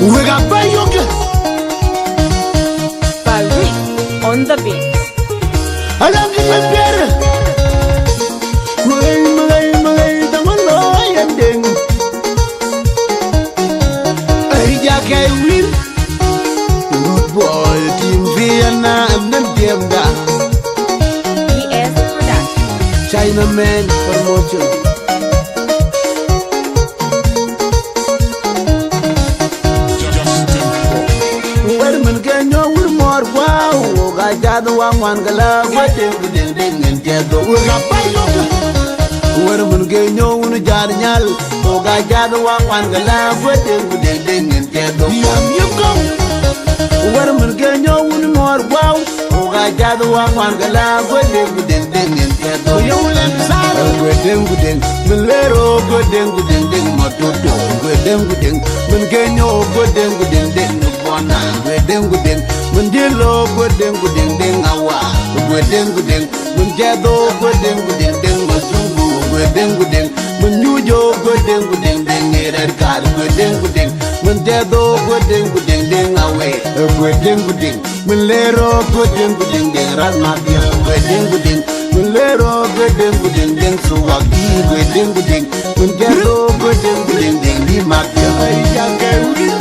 We got Bayoka. Balri on the beat. I love you, my better. Malay, the one and ding. I will. Good boy, Team Vienna and then Demda. ES Production. Chinaman promotion. Muorkuau, gajado Awan gala, ding and jado. We got Bayoka. Where mun genyo un jarnyal, o gajado Awan gala, ding and jado. You go. Where mun genyo un Muorkuau, o gajado Awan gala, ding and jado. You let side. Ding, Milero, ding, Matoto, ding, mun genyo, ding, Bona, ding. Mundilo ding awa ding munjado ding mazungu ding munyujo ding erkar ding munjado ding awe ding munlero ding rasmatia ding munlero ding suwaki ding munjado ding limatia ayake.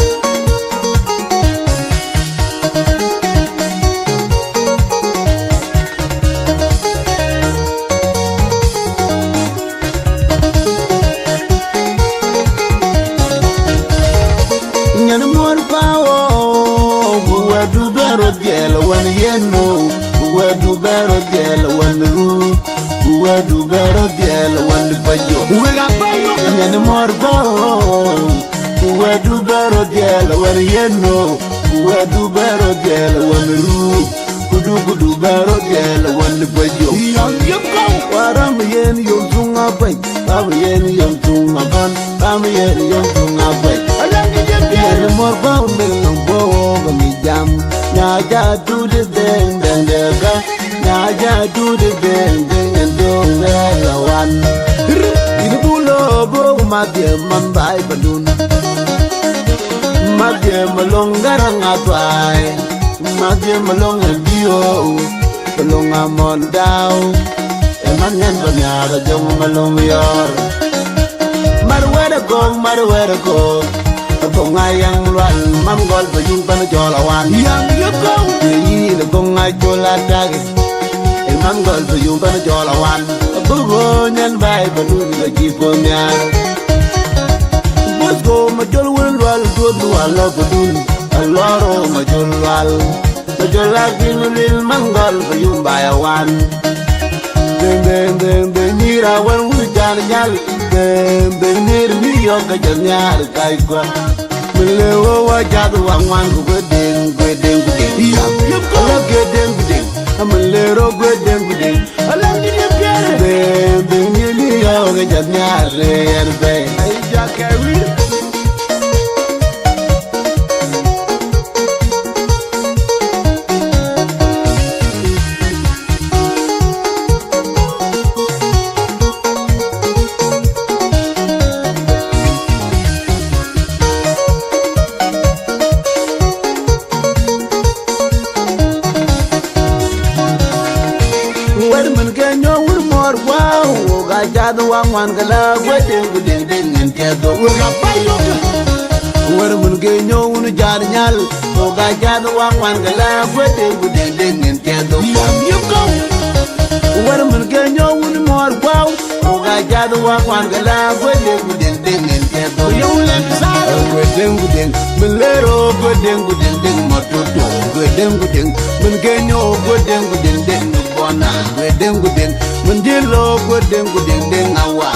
Nyan Muorkuau, we do better deal when you know. We do better deal when the room. We do better deal when the bayo. We got bayo. Nyan Muorkuau, we do better deal when you know. We do better deal when the room. Kudu better deal when the bayo. You go. Waram yen yung tunga bay. Waram yen yung tunga ban. Waram yen yung tunga bay. The more bound and go me jam. Naja do the thing, then the guy. Naja do the thing, and do the one. In the bull, my dear man by balloon. My dear Malongarang Atwai. My dear Malong and Dio. Malong I'm on down. And my name for Yara, Jong Malong Yor. Matter where to go. Bongai yang luan mam gol payung pan jola wan yang you go yi le bongai jola dagi e mam gol payung pan jola wan bugo nyan bai balun le ji pomya bosgo ma jol wal wal do do alo budun aloro ma jol wal ma jola gilil mam gol payung bai wan den nira wan wu jan nyal den nir mi yo ka jan nyal kai kwa Melewo wajadu Awan ding. You go ding. I'm a little ding. I love you, baby. You just not real, baby. I just carry. Gajado Awan gala, ding and jado. We got Bayoka. Where will genyo un jarnyal, o gajado Awan gala, ding and jado. You go. Where will genyo un Muorkuau, o gajado Awan gala, ding and jado. You let side. Ding, Milero, ding, Matoto, ding, Mungenyo, ding, Bona, ding. Mundilo ding awa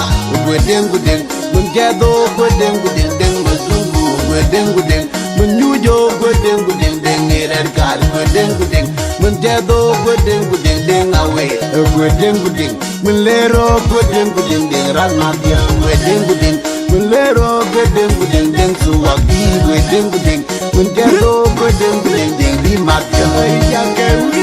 ding munjado ding mazungu ding munyujo ding erkar ding munjado ding awe ding munlero ding rasmatia ding munlero ding suwaki ding munjado ding limatia ayake.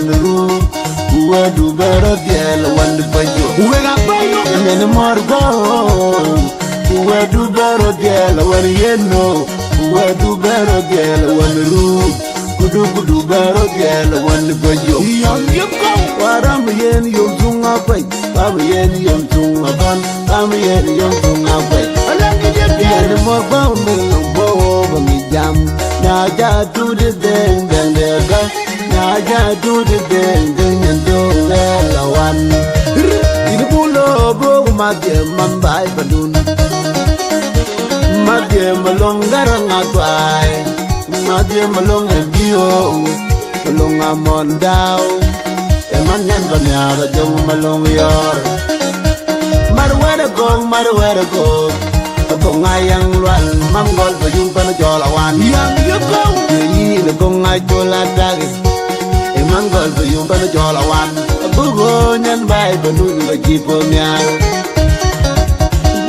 one room. Uwe du bero diel one bajo. Uwe ga bayo. Nyan Muorkuau. Uwe du bero diel one yeno. Uwe du bero diel one room. Kudu bero diel one bajo. Yam yuko. Waram yen yom tunga bay. Bam yen yom tunga ban. Bam yen yom tunga bay. Alangi Nyan Muorkuau melombo bangi jam. Naja tu de deng dega. Naja tu de deng nyando lawan. Ini pulo bo madye mambai badun. Madye malong garang atwai. Madye malong bio. Malong amondao. Eman nyan banyaga jong malong yor. Marwere gong. Kong ayang luan manggol payung panajolawan. Yang yukong yi le kong ay jolatagi. Manggol payung panajolawan. Bugo nyan bay banun ga jipo nyal.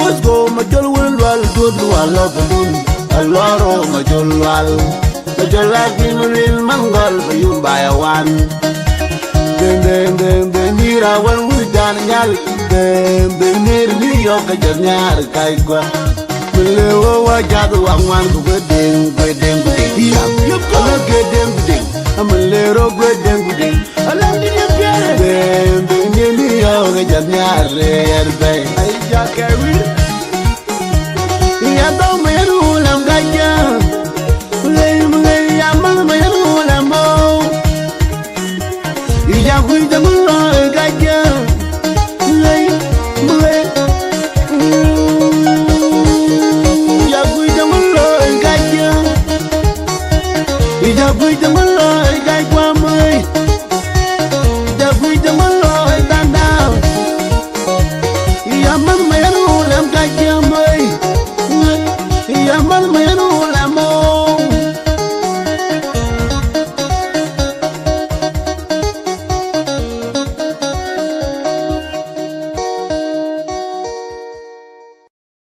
Bosgo majol wal dud wal banun. Aloro majol wal. Majolagi mulil manggol payung bayawan. Deng mira wan wujan nyal. Deng ni yo ka nyar kai kwa. Lewo wajadu wangwan gwedeng. Ala gedeng. Amalero gwedeng. Ala ndine piare. Deng ni yo ka nyar erbe. Ay jakewi. Ya do meru lam gaja. Mulai yamal meru lam mo. Ya gwedeng gaja.